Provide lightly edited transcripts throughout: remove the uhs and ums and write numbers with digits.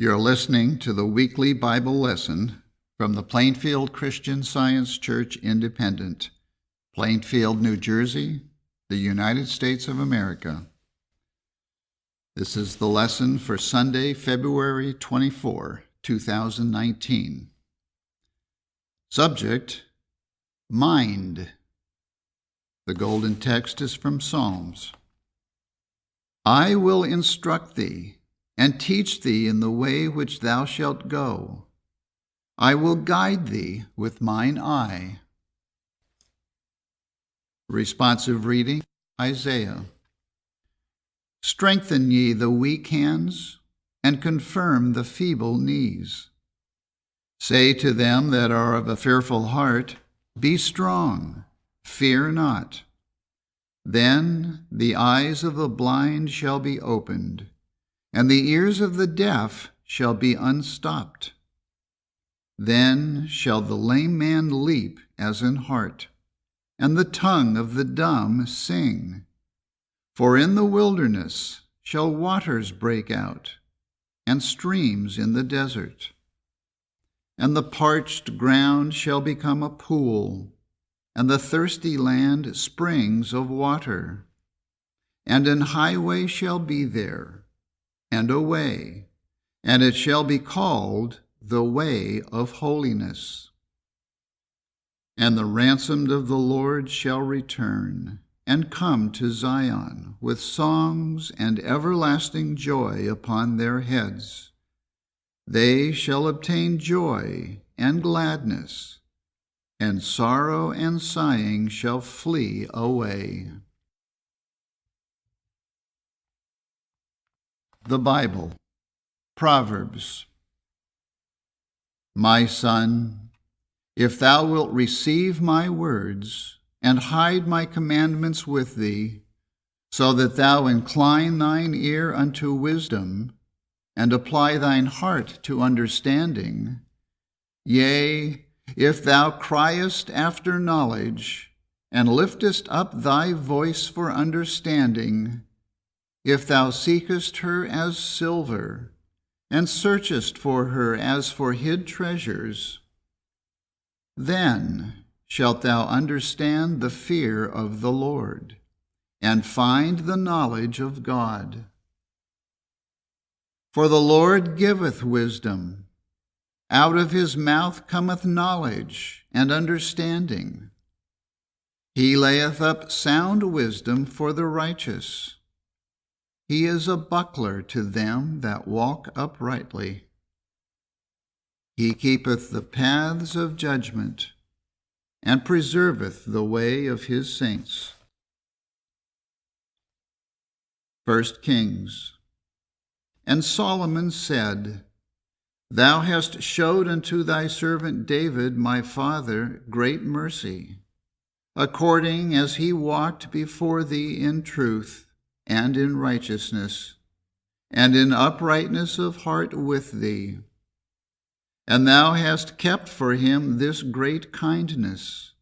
You're listening to the weekly Bible lesson from the Plainfield Christian Science Church Independent, Plainfield, New Jersey, the United States of America. This is the lesson for Sunday, February 24, 2019. Subject, Mind. The golden text is from Psalms. I will instruct thee and teach thee in the way which thou shalt go. I will guide thee with mine eye. Responsive reading, Isaiah. Strengthen ye the weak hands, and confirm the feeble knees. Say to them that are of a fearful heart, Be strong, fear not. Then the eyes of the blind shall be opened, and the ears of the deaf shall be unstopped. Then shall the lame man leap as an hart, and the tongue of the dumb sing. For in the wilderness shall waters break out, and streams in the desert. And the parched ground shall become a pool, and the thirsty land springs of water. And an highway shall be there, and a way, and it shall be called the way of holiness. And the ransomed of the Lord shall return, and come to Zion with songs and everlasting joy upon their heads. They shall obtain joy and gladness, and sorrow and sighing shall flee away. The Bible, Proverbs. My son, if thou wilt receive my words, and hide my commandments with thee, so that thou incline thine ear unto wisdom, and apply thine heart to understanding, yea, if thou criest after knowledge, and liftest up thy voice for understanding, if thou seekest her as silver, and searchest for her as for hid treasures, then shalt thou understand the fear of the Lord, and find the knowledge of God. For the Lord giveth wisdom, out of his mouth cometh knowledge and understanding. He layeth up sound wisdom for the righteous. He is a buckler to them that walk uprightly. He keepeth the paths of judgment, and preserveth the way of his saints. 1 Kings. And Solomon said, Thou hast showed unto thy servant David my father great mercy, according as he walked before thee in truth, and in righteousness, and in uprightness of heart with thee. And thou hast kept for him this great kindness,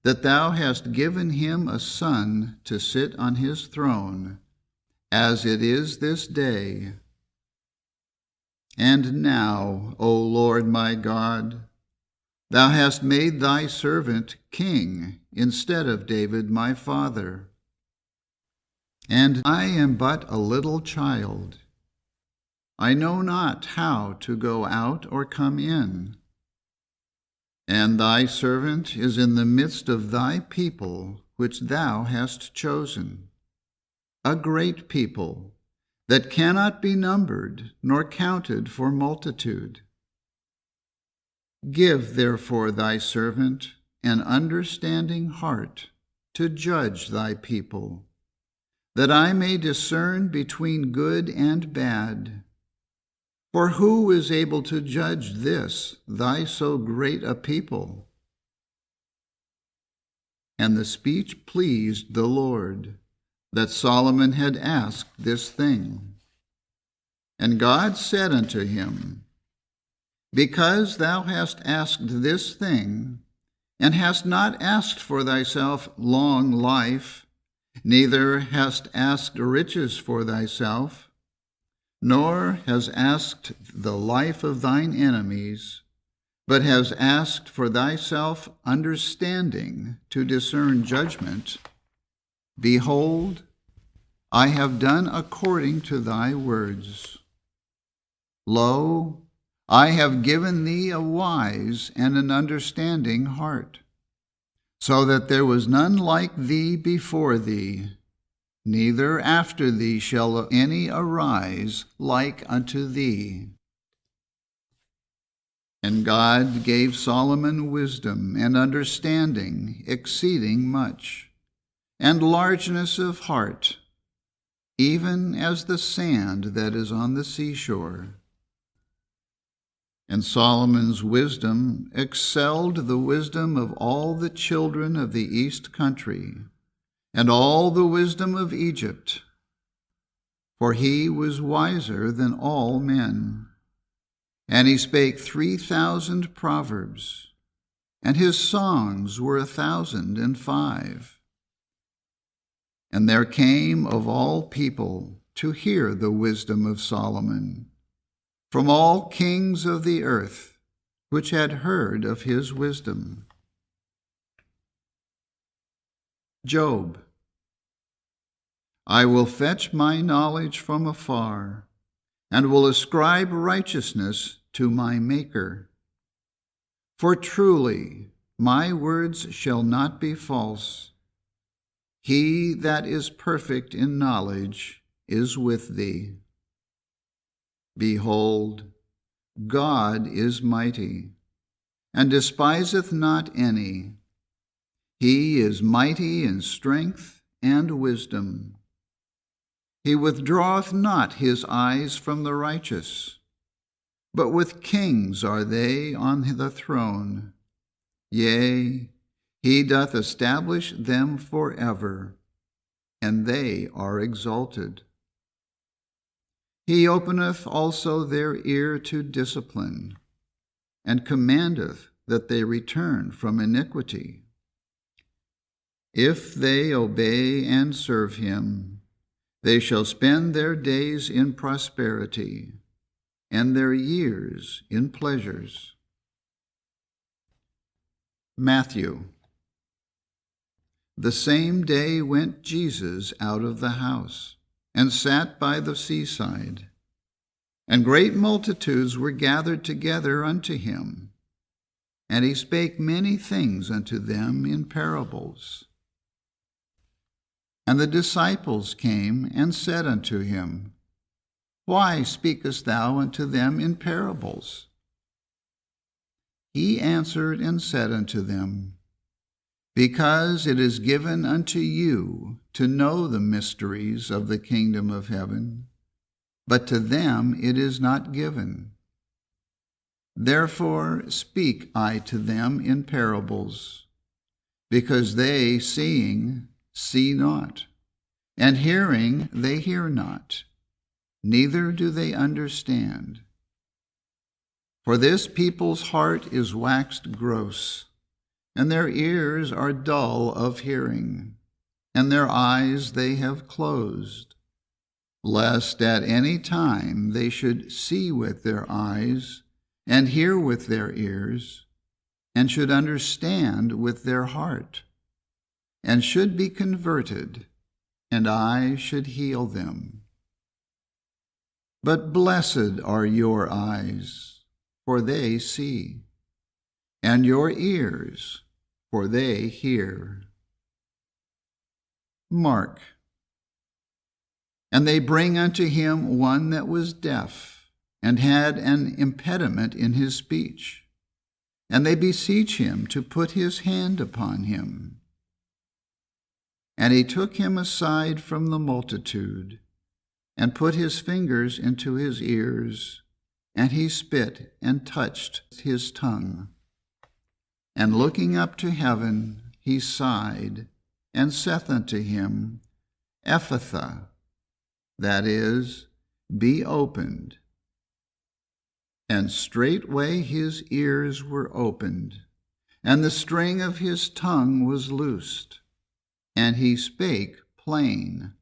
that thou hast given him a son to sit on his throne, as it is this day. And now, O Lord my God, thou hast made thy servant king instead of David my father. And I am but a little child. I know not how to go out or come in. And thy servant is in the midst of thy people, which thou hast chosen, a great people, that cannot be numbered nor counted for multitude. Give therefore thy servant an understanding heart to judge thy people, that I may discern between good and bad. For who is able to judge this, thy so great a people? And the speech pleased the Lord, that Solomon had asked this thing. And God said unto him, Because thou hast asked this thing, and hast not asked for thyself long life, neither hast asked riches for thyself, nor has asked the life of thine enemies, but has asked for thyself understanding to discern judgment, behold, I have done according to thy words. Lo, I have given thee a wise and an understanding heart, so that there was none like thee before thee, neither after thee shall any arise like unto thee. And God gave Solomon wisdom and understanding exceeding much, and largeness of heart, even as the sand that is on the seashore. And Solomon's wisdom excelled the wisdom of all the children of the east country, and all the wisdom of Egypt, for he was wiser than all men. And he spake 3,000 proverbs, and his songs were 1,005. And there came of all people to hear the wisdom of Solomon, from all kings of the earth, which had heard of his wisdom. Job. I will fetch my knowledge from afar, and will ascribe righteousness to my Maker. For truly my words shall not be false. He that is perfect in knowledge is with thee. Behold, God is mighty, and despiseth not any. He is mighty in strength and wisdom. He withdraweth not his eyes from the righteous, but with kings are they on the throne. Yea, he doth establish them forever, and they are exalted. He openeth also their ear to discipline, and commandeth that they return from iniquity. If they obey and serve him, they shall spend their days in prosperity, and their years in pleasures. Matthew. The same day went Jesus out of the house, and sat by the seaside. And great multitudes were gathered together unto him, and he spake many things unto them in parables. And the disciples came and said unto him, Why speakest thou unto them in parables? He answered and said unto them, Because it is given unto you to know the mysteries of the kingdom of heaven, but to them it is not given. Therefore speak I to them in parables, because they, seeing, see not, and hearing they hear not, neither do they understand. For this people's heart is waxed gross, and their ears are dull of hearing, and their eyes they have closed, lest at any time they should see with their eyes, and hear with their ears, and should understand with their heart, and should be converted, and I should heal them. But blessed are your eyes, for they see, and your ears, for they hear. Mark. And they bring unto him one that was deaf, and had an impediment in his speech, and they beseech him to put his hand upon him. And he took him aside from the multitude, and put his fingers into his ears, and he spit and touched his tongue. And looking up to heaven, he sighed, and saith unto him, Ephphatha, that is, be opened. And straightway his ears were opened, and the string of his tongue was loosed, and he spake plain.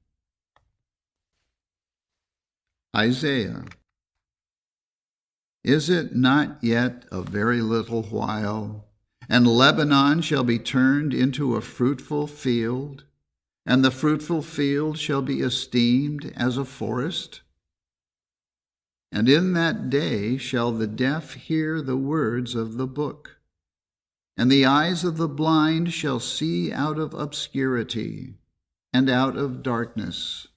Isaiah. Is it not yet a very little while, and Lebanon shall be turned into a fruitful field, and the fruitful field shall be esteemed as a forest? And in that day shall the deaf hear the words of the book, and the eyes of the blind shall see out of obscurity and out of darkness.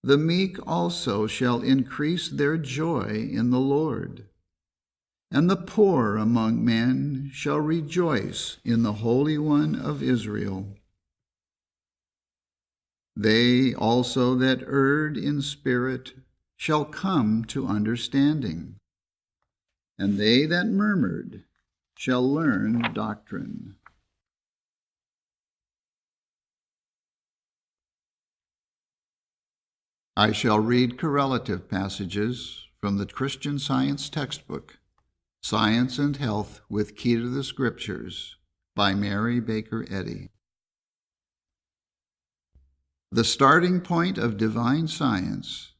The meek also shall increase their joy in the Lord, and the poor among men shall rejoice in the Holy One of Israel. They also that erred in spirit shall come to understanding, and they that murmured shall learn doctrine. I shall read correlative passages from the Christian Science textbook, Science and Health with Key to the Scriptures, by Mary Baker Eddy. The starting point of divine science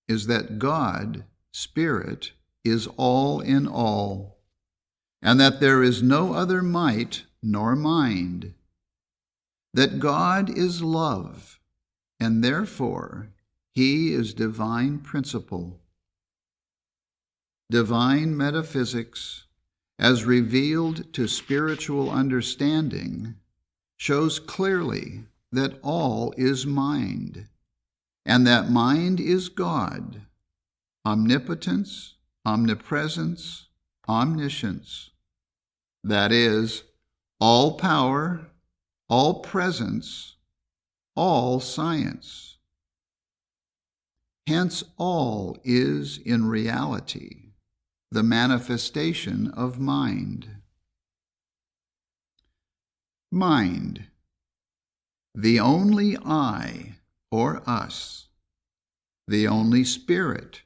is that God, Spirit, is all in all, and that there is no other might nor mind, that God is love, and therefore He is divine principle. Divine metaphysics, as revealed to spiritual understanding, shows clearly that all is mind, and that mind is God, omnipotence, omnipresence, omniscience. That is, all power, all presence, all science. Hence, all is in reality the manifestation of mind. Mind, the only I or us, the only spirit,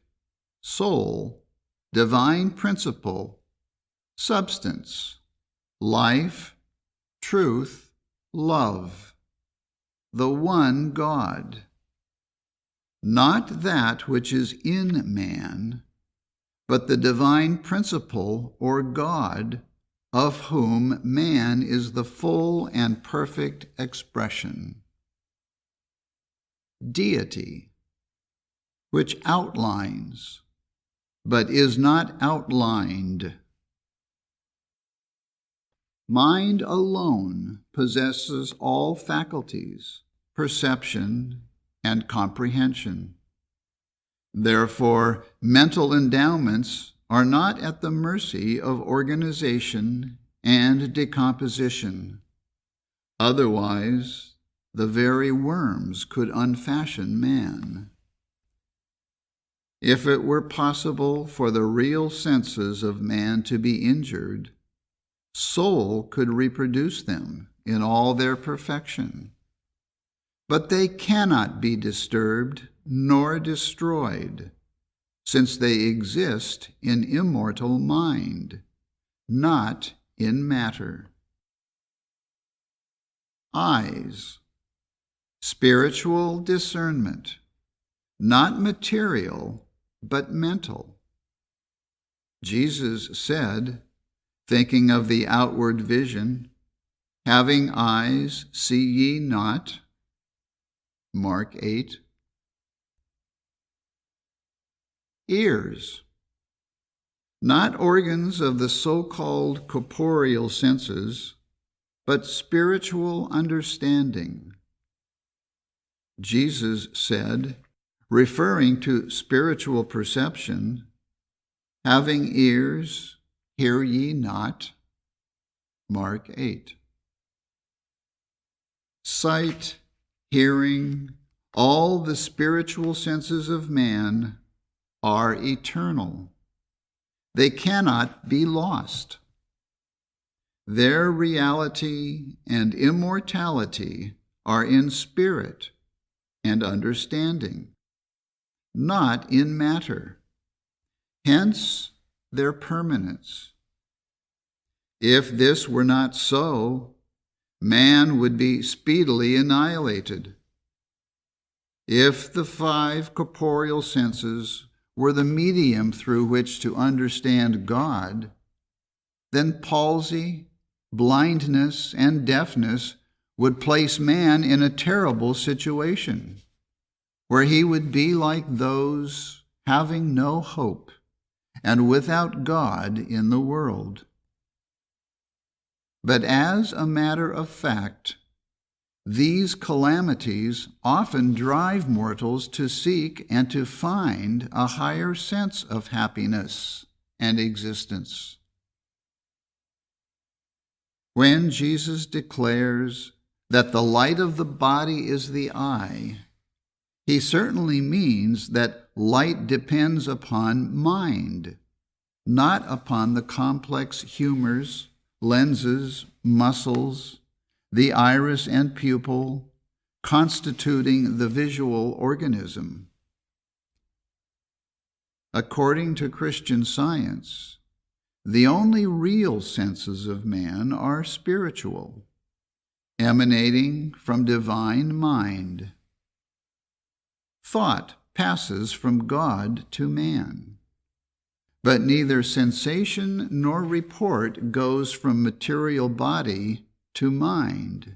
soul, divine principle, substance, life, truth, love, the one God. Not that which is in man, but the divine principle or God, of whom man is the full and perfect expression. Deity, which outlines, but is not outlined. Mind alone possesses all faculties, perception, and comprehension. Therefore, mental endowments are not at the mercy of organization and decomposition. Otherwise, the very worms could unfashion man. If it were possible for the real senses of man to be injured, soul could reproduce them in all their perfection. But they cannot be disturbed nor destroyed, since they exist in immortal mind, not in matter. Eyes, spiritual discernment, not material, but mental. Jesus said, thinking of the outward vision, "Having eyes, see ye not?" Mark 8. Ears, not organs of the so-called corporeal senses, but spiritual understanding. Jesus said, referring to spiritual perception, "Having ears, hear ye not?" Mark 8. Sight, hearing, all the spiritual senses of man are eternal. They cannot be lost. Their reality and immortality are in spirit and understanding, not in matter. Hence their permanence. If this were not so, man would be speedily annihilated. If the five corporeal senses were the medium through which to understand God, then palsy, blindness, and deafness would place man in a terrible situation, where he would be like those having no hope and without God in the world. But as a matter of fact, these calamities often drive mortals to seek and to find a higher sense of happiness and existence. When Jesus declares that the light of the body is the eye, he certainly means that light depends upon mind, not upon the complex humors, lenses, muscles, the iris and pupil, constituting the visual organism. According to Christian Science, the only real senses of man are spiritual, emanating from divine mind. Thought passes from God to man, but neither sensation nor report goes from material body to mind.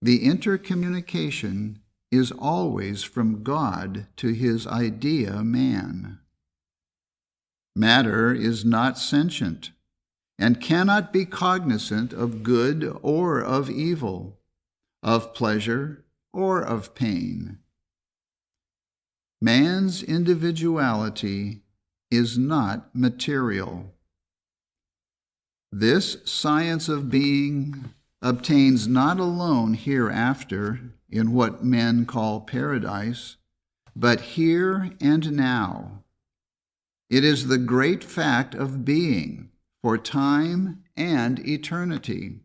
The intercommunication is always from God to his idea man. Matter is not sentient and cannot be cognizant of good or of evil, of pleasure or of pain. Man's individuality is not material. This science of being obtains not alone hereafter in what men call paradise, but here and now. It is the great fact of being for time and eternity.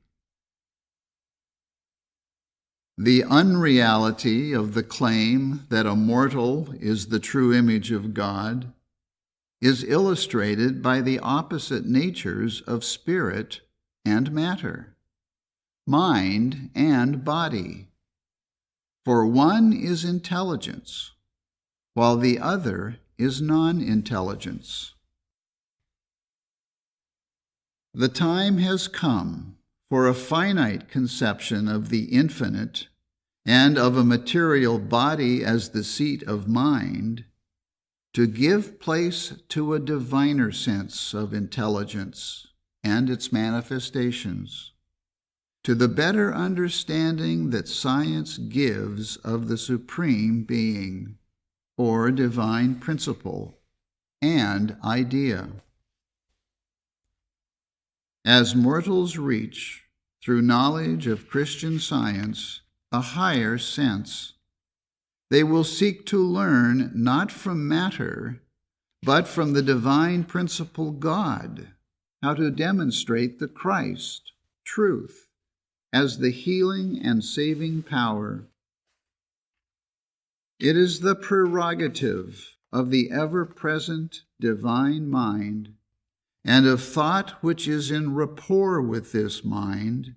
The unreality of the claim that a mortal is the true image of God is illustrated by the opposite natures of spirit and matter, mind and body. For one is intelligence, while the other is non-intelligence. The time has come for a finite conception of the infinite and of a material body as the seat of mind to give place to a diviner sense of intelligence and its manifestations, to the better understanding that science gives of the supreme being, or divine principle and idea. As mortals reach, through knowledge of Christian Science, a higher sense, they will seek to learn not from matter, but from the divine principle God, how to demonstrate the Christ, truth, as the healing and saving power. It is the prerogative of the ever-present divine mind, and of thought which is in rapport with this mind,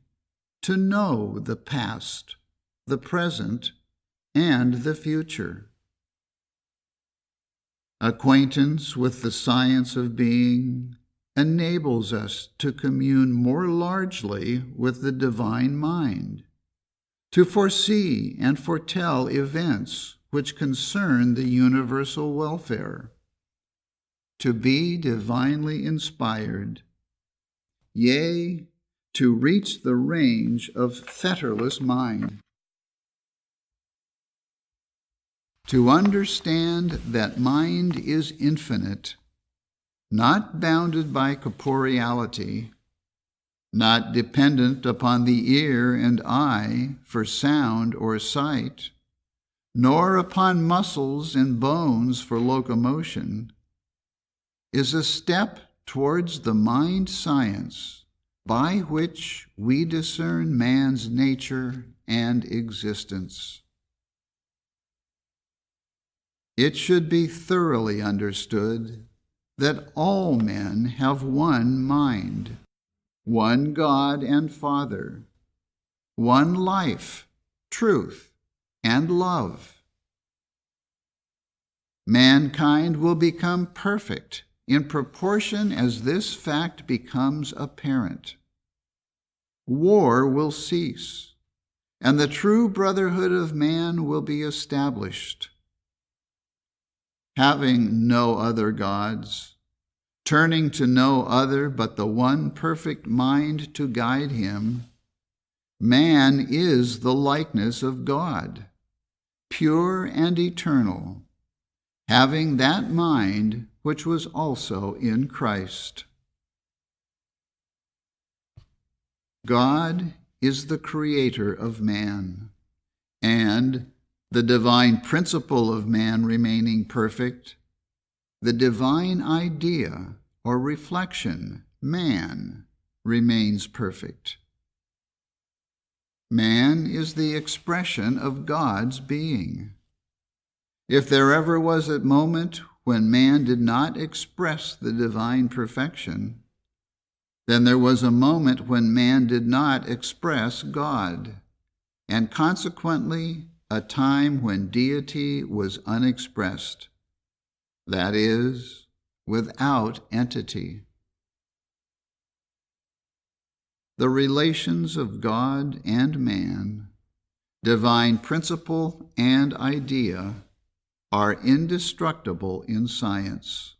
to know the past, the present, and the future. Acquaintance with the science of being enables us to commune more largely with the divine mind, to foresee and foretell events which concern the universal welfare, to be divinely inspired, yea, to reach the range of fetterless mind. To understand that mind is infinite, not bounded by corporeality, not dependent upon the ear and eye for sound or sight, nor upon muscles and bones for locomotion, is a step towards the mind science by which we discern man's nature and existence. It should be thoroughly understood that all men have one mind, one God and Father, one life, truth, and love. Mankind will become perfect in proportion as this fact becomes apparent. War will cease, and the true brotherhood of man will be established. Having no other gods, turning to no other but the one perfect mind to guide him, man is the likeness of God, pure and eternal, having that mind which was also in Christ. God is the creator of man, and the divine principle of man remaining perfect, the divine idea or reflection, man, remains perfect. Man is the expression of God's being. If there ever was a moment when man did not express the divine perfection, then there was a moment when man did not express God, and consequently a time when deity was unexpressed, that is, without entity. The relations of God and man, divine principle and idea, are indestructible in science.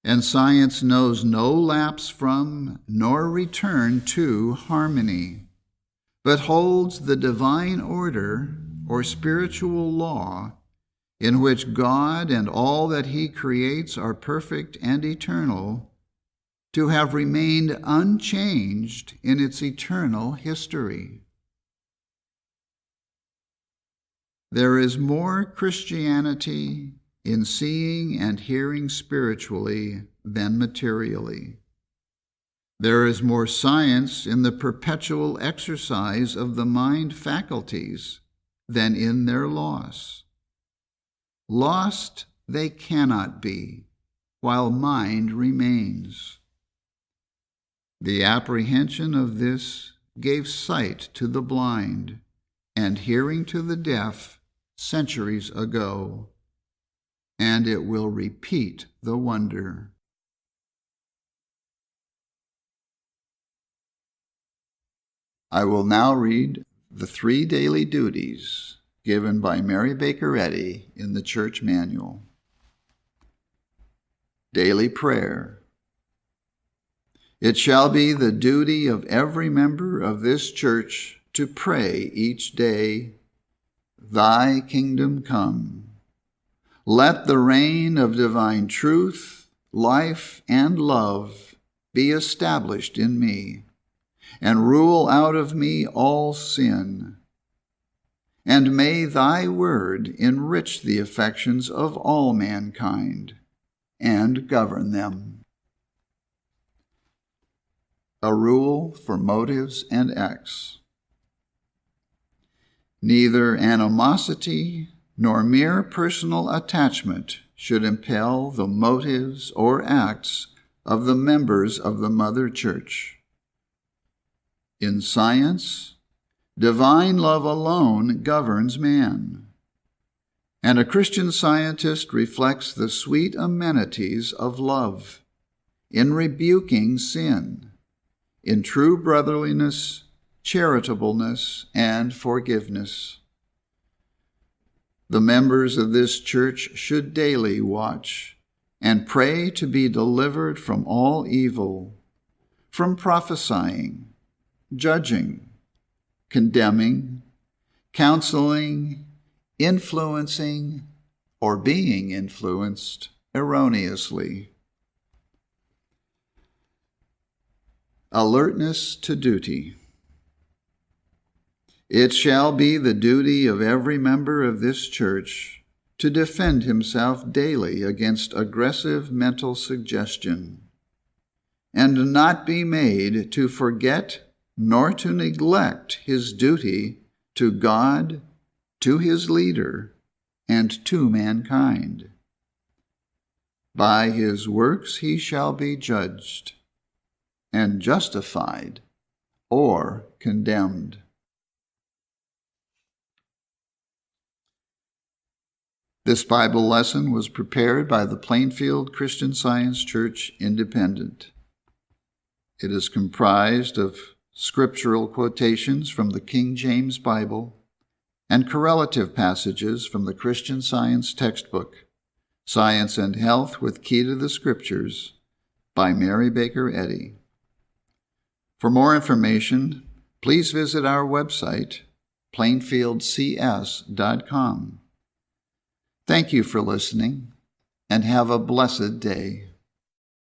And science knows no lapse from nor return to harmony, but holds the divine order or spiritual law in which God and all that he creates are perfect and eternal, to have remained unchanged in its eternal history. There is more Christianity in seeing and hearing spiritually than materially. There is more science in the perpetual exercise of the mind faculties than in their loss. Lost they cannot be, while mind remains. The apprehension of this gave sight to the blind and hearing to the deaf centuries ago, and it will repeat the wonder. I will now read the 3 daily duties given by Mary Baker Eddy in the Church Manual. Daily Prayer. It shall be the duty of every member of this church to pray each day, Thy kingdom come. Let the reign of divine truth, life, and love be established in me, and rule out of me all sin. And may thy word enrich the affections of all mankind and govern them. A rule for motives and acts. Neither animosity nor mere personal attachment should impel the motives or acts of the members of the Mother Church. In science, divine love alone governs man, and a Christian scientist reflects the sweet amenities of love in rebuking sin, in true brotherliness, charitableness, and forgiveness. The members of this church should daily watch and pray to be delivered from all evil, from prophesying, judging, condemning, counseling, influencing, or being influenced erroneously. Alertness to duty. It shall be the duty of every member of this church to defend himself daily against aggressive mental suggestion, and not be made to forget nor to neglect his duty to God, to his leader, and to mankind. By his works he shall be judged, and justified or condemned. This Bible lesson was prepared by the Plainfield Christian Science Church Independent. It is comprised of scriptural quotations from the King James Bible and correlative passages from the Christian Science textbook, Science and Health with Key to the Scriptures, by Mary Baker Eddy. For more information, please visit our website, plainfieldcs.com. Thank you for listening, and have a blessed day.